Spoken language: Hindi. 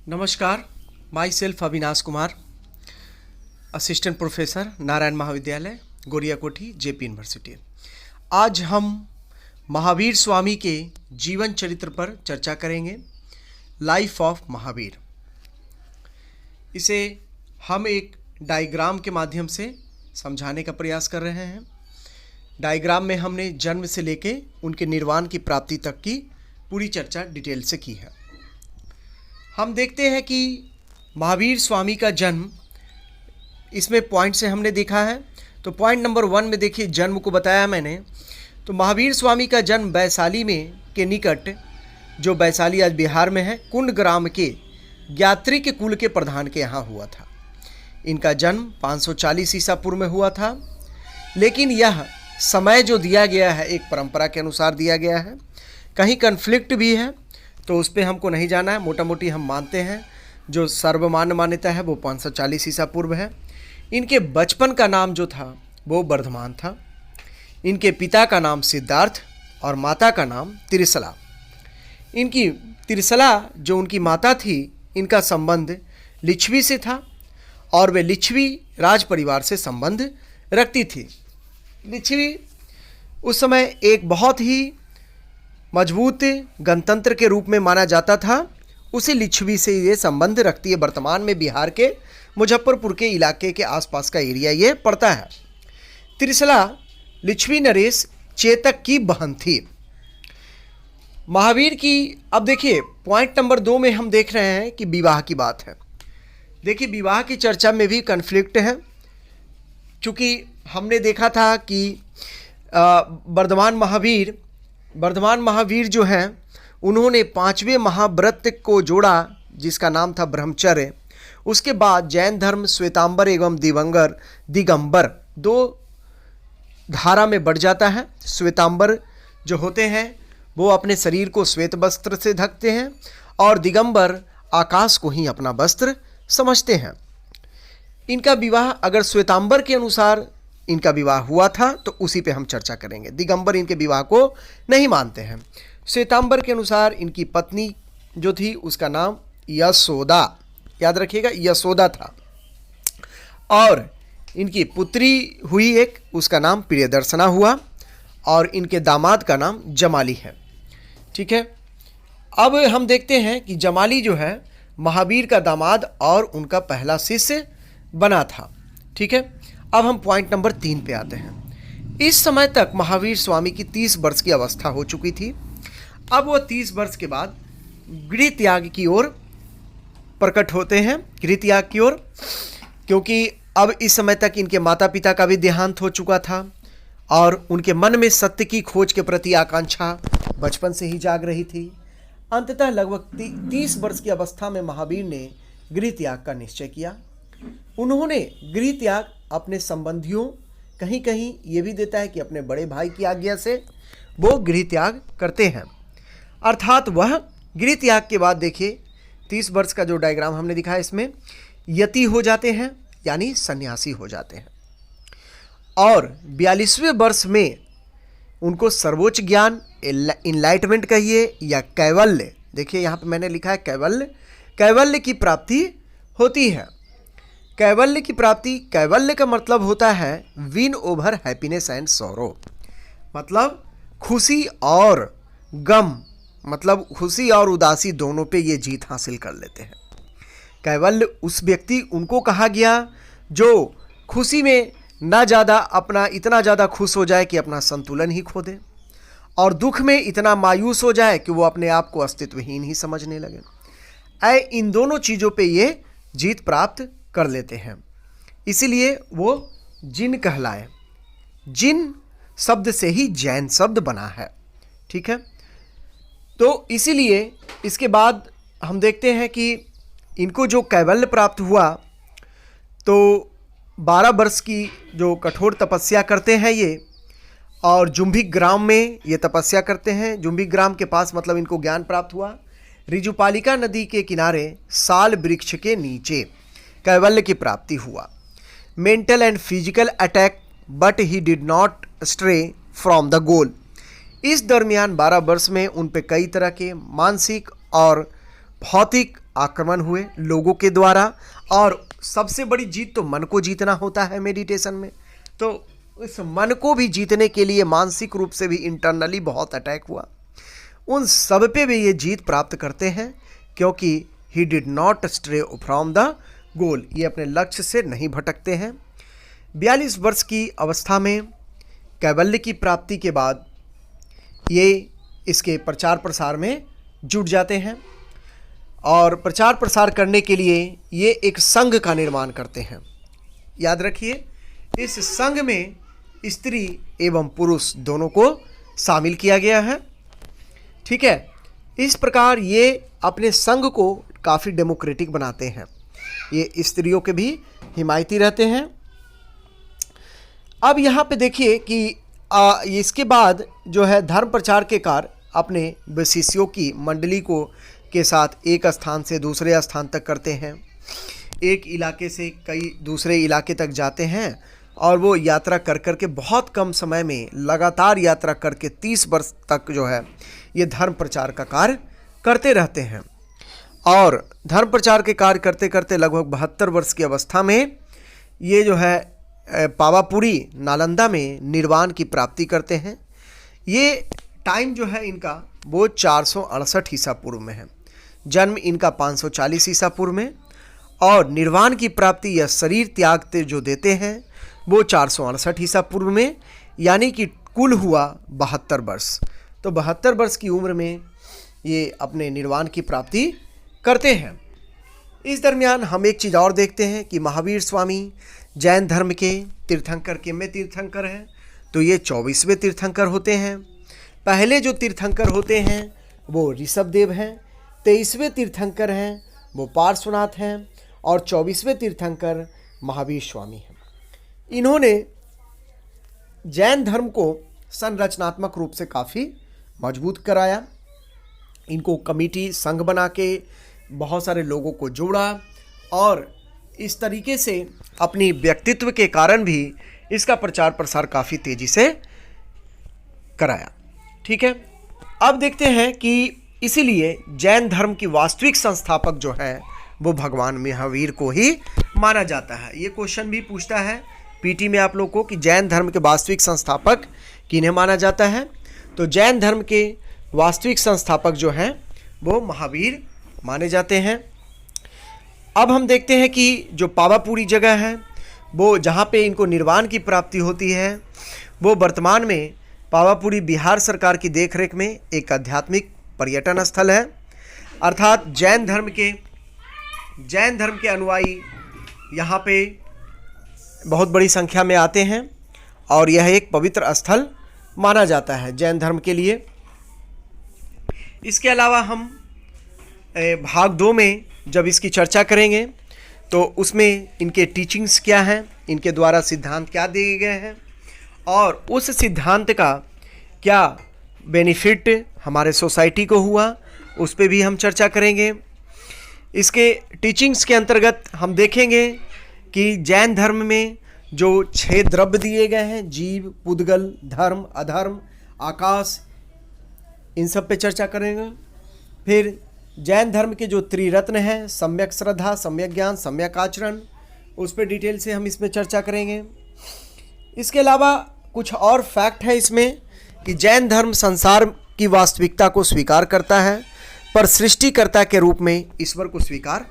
नमस्कार, my self Avinash Kumar, assistant professor Narayan महाविद्यालय गोरियाकोठी जेपी यूनिवर्सिटी। आज हम महावीर स्वामी के जीवन चरित्र पर चर्चा करेंगे, लाइफ ऑफ महावीर। इसे हम एक डायग्राम के माध्यम से समझाने का प्रयास कर रहे हैं। डायग्राम में हमने जन्म से लेके उनके निर्वाण की प्राप्ति तक की पूरी चर्चा डिटेल से की है। हम देखते हैं कि महावीर स्वामी का जन्म, इसमें पॉइंट से हमने देखा है। तो पॉइंट नंबर 1 में देखिए, जन्म को बताया मैंने। तो महावीर स्वामी का जन्म वैशाली में के निकट, जो वैशाली आज बिहार में है, कुंड ग्राम के ज्ञात्री के कुल के प्रधान के यहाँ हुआ था। इनका जन्म 540 ईसा पूर्व में हुआ था। लेकिन यह समय जो दिया गया है एक परंपरा के अनुसार दिया गया है, कहीं कन्फ्लिक्ट भी है, तो उस पर हमको नहीं जाना है। मोटा मोटी हम मानते हैं जो सर्वमान्य मान्यता है वो 540 ईसा पूर्व है। इनके बचपन का नाम जो था वो वर्धमान था। इनके पिता का नाम सिद्धार्थ और माता का नाम त्रिशला। इनकी त्रिशला जो उनकी माता थी, इनका संबंध लिच्छवी से था और वे लिच्छवी राज परिवार से संबंध रखती थी। लिच्छवी उस समय एक बहुत ही मजबूत गणतंत्र के रूप में माना जाता था। उसी लिच्छवी से ये संबंध रखती है। वर्तमान में बिहार के मुजफ्फरपुर के इलाके के आसपास का एरिया ये पड़ता है। त्रिशला लिच्छवी नरेश चेतक की बहन थी। महावीर की, अब देखिए पॉइंट नंबर 2 में हम देख रहे हैं कि विवाह की बात है। देखिए विवाह की चर्चा में भी कन्फ्लिक्ट है, क्योंकि हमने देखा था कि वर्धमान महावीर जो हैं, उन्होंने 5वें महाव्रत को जोड़ा जिसका नाम था ब्रह्मचर्य। उसके बाद जैन धर्म श्वेतांबर एवं दिगंबर 2 धारा में बढ़ जाता है। श्वेतांबर जो होते हैं वो अपने शरीर को श्वेत वस्त्र से ढकते हैं और दिगंबर आकाश को ही अपना वस्त्र समझते हैं। इनका विवाह, अगर श्वेतांबर के अनुसार इनका विवाह हुआ था तो उसी पे हम चर्चा करेंगे। दिगंबर इनके विवाह को नहीं मानते हैं। श्वेतांबर के अनुसार इनकी पत्नी जो थी उसका नाम यशोदा, याद रखिएगा, यशोदा था। और इनकी पुत्री हुई एक, उसका नाम प्रियदर्शना हुआ और इनके दामाद का नाम जमाली है। ठीक है, अब हम देखते हैं कि जमाली जो है महावीर का दामाद और उनका पहला शिष्य बना था। ठीक है, अब हम पॉइंट नंबर 3 पे आते हैं। इस समय तक महावीर स्वामी की 30 वर्ष की अवस्था हो चुकी थी। अब वो 30 वर्ष के बाद गृह त्याग की ओर प्रकट होते हैं, गृह त्याग की ओर, क्योंकि अब इस समय तक इनके माता पिता का भी देहांत हो चुका था और उनके मन में सत्य की खोज के प्रति आकांक्षा बचपन से ही जाग रही थी। अंततः लगभग 30 वर्ष की अवस्था में महावीर ने गृह त्याग का निश्चय किया। उन्होंने गृह त्याग अपने संबंधियों, कहीं कहीं ये भी देता है कि अपने बड़े भाई की आज्ञा से वो गृह त्याग करते हैं। अर्थात वह गृह त्याग के बाद देखिए 30 वर्ष का जो डायग्राम हमने दिखाया, इसमें यति हो जाते हैं यानी सन्यासी हो जाते हैं। और 42वें वर्ष में उनको सर्वोच्च ज्ञान, इनलाइटमेंट कहिए या कैवल्य, देखिए यहाँ पे मैंने लिखा है कैवल्य की प्राप्ति होती है। कैवल्य की प्राप्ति, कैवल्य का मतलब होता है win over happiness and sorrow, मतलब खुशी और गम, मतलब खुशी और उदासी दोनों पे ये जीत हासिल कर लेते हैं। कैवल्य उस व्यक्ति, उनको कहा गया जो खुशी में ना ज़्यादा अपना इतना ज़्यादा खुश हो जाए कि अपना संतुलन ही खो दे, और दुख में इतना मायूस हो जाए कि वो अपने आप को अस्तित्वहीन ही समझने लगे। इन दोनों चीज़ों पे ये जीत प्राप्त कर लेते हैं, इसीलिए वो जिन कहलाए। जिन शब्द से ही जैन शब्द बना है। ठीक है, तो इसीलिए इसके बाद हम देखते हैं कि इनको जो कैवल्य प्राप्त हुआ तो 12 वर्ष की जो कठोर तपस्या करते हैं ये, और जुम्भिक ग्राम में ये तपस्या करते हैं। जुम्भिक ग्राम के पास, मतलब इनको ज्ञान प्राप्त हुआ रिजुपालिका नदी के किनारे साल वृक्ष के नीचे कैवल्य की प्राप्ति हुआ। Mental and physical attack, but he did not stray from the goal. इस दरमियान 12 वर्ष में उन पे कई तरह के मानसिक और भौतिक आक्रमण हुए लोगों के द्वारा, और सबसे बड़ी जीत तो मन को जीतना होता है मेडिटेशन में। तो इस मन को भी जीतने के लिए मानसिक रूप से भी इंटरनली बहुत अटैक हुआ। उन सब पे भी ये जीत प्राप्त करते हैं, क्योंकि he did not stray from the goal, ये अपने लक्ष्य से नहीं भटकते हैं। 42 वर्ष की अवस्था में कैवल्य की प्राप्ति के बाद ये इसके प्रचार प्रसार में जुट जाते हैं, और प्रचार प्रसार करने के लिए ये एक संघ का निर्माण करते हैं। याद रखिए, इस संघ में स्त्री एवं पुरुष दोनों को शामिल किया गया है। ठीक है, इस प्रकार ये अपने संघ को काफ़ी डेमोक्रेटिक बनाते हैं। ये स्त्रियों के भी हिमायती रहते हैं। अब यहाँ पे देखिए कि इसके बाद जो है धर्म प्रचार के कार्य अपने शिष्यों की मंडली को के साथ एक स्थान से दूसरे स्थान तक करते हैं। एक इलाके से कई दूसरे इलाके तक जाते हैं, और वो यात्रा कर कर के बहुत कम समय में लगातार यात्रा करके 30 वर्ष तक जो है ये धर्म प्रचार का कार्य करते रहते हैं। और धर्म प्रचार के कार्य करते करते लगभग 72 वर्ष की अवस्था में ये जो है पावापुरी नालंदा में निर्वाण की प्राप्ति करते हैं। ये टाइम जो है इनका वो 468 ईसा पूर्व में है। जन्म इनका 540 ईसा पूर्व में, और निर्वाण की प्राप्ति या शरीर त्याग जो देते हैं वो 468 ईसा पूर्व में, यानी कि कुल हुआ 72 वर्ष। तो 72 वर्ष की उम्र में ये अपने निर्वाण की प्राप्ति करते हैं। इस दरमियान हम एक चीज़ और देखते हैं कि महावीर स्वामी जैन धर्म के तीर्थंकर किनमें तीर्थंकर हैं, तो ये 24वें तीर्थंकर होते हैं। पहले जो तीर्थंकर होते हैं वो ऋषभदेव हैं, 23वें तीर्थंकर हैं वो पार्श्वनाथ हैं, और 24वें तीर्थंकर महावीर स्वामी हैं। इन्होंने जैन धर्म को संरचनात्मक रूप से काफ़ी मजबूत कराया। इनको कमेटी संघ बना के बहुत सारे लोगों को जोड़ा, और इस तरीके से अपनी व्यक्तित्व के कारण भी इसका प्रचार प्रसार काफ़ी तेज़ी से कराया। ठीक है, अब देखते हैं कि इसीलिए जैन धर्म की वास्तविक संस्थापक जो है वो भगवान महावीर को ही माना जाता है। ये क्वेश्चन भी पूछता है पीटी में आप लोग को कि जैन धर्म के वास्तविक संस्थापक किन्हें माना जाता है। तो जैन धर्म के वास्तविक संस्थापक जो हैं वो महावीर माने जाते हैं। अब हम देखते हैं कि जो पावापुरी जगह है वो जहाँ पे इनको निर्वाण की प्राप्ति होती है, वो वर्तमान में पावापुरी बिहार सरकार की देखरेख में एक आध्यात्मिक पर्यटन स्थल है। अर्थात जैन धर्म के अनुयायी यहाँ पे बहुत बड़ी संख्या में आते हैं, और यह एक पवित्र स्थल माना जाता है जैन धर्म के लिए। इसके अलावा हम भाग 2 में जब इसकी चर्चा करेंगे तो उसमें इनके टीचिंग्स क्या हैं, इनके द्वारा सिद्धांत क्या दिए गए हैं, और उस सिद्धांत का क्या बेनिफिट हमारे सोसाइटी को हुआ, उस पे भी हम चर्चा करेंगे। इसके टीचिंग्स के अंतर्गत हम देखेंगे कि जैन धर्म में जो 6 द्रव्य दिए गए हैं, जीव, पुद्गल, धर्म, अधर्म, आकाश, इन सब पे चर्चा करेंगे। फिर जैन धर्म के जो त्रिरत्न हैं, सम्यक श्रद्धा, सम्यक ज्ञान, सम्यक आचरण, उस पर डिटेल से हम इसमें चर्चा करेंगे। इसके अलावा कुछ और फैक्ट है इसमें कि जैन धर्म संसार की वास्तविकता को स्वीकार करता है, पर सृष्टिकर्ता के रूप में ईश्वर को स्वीकार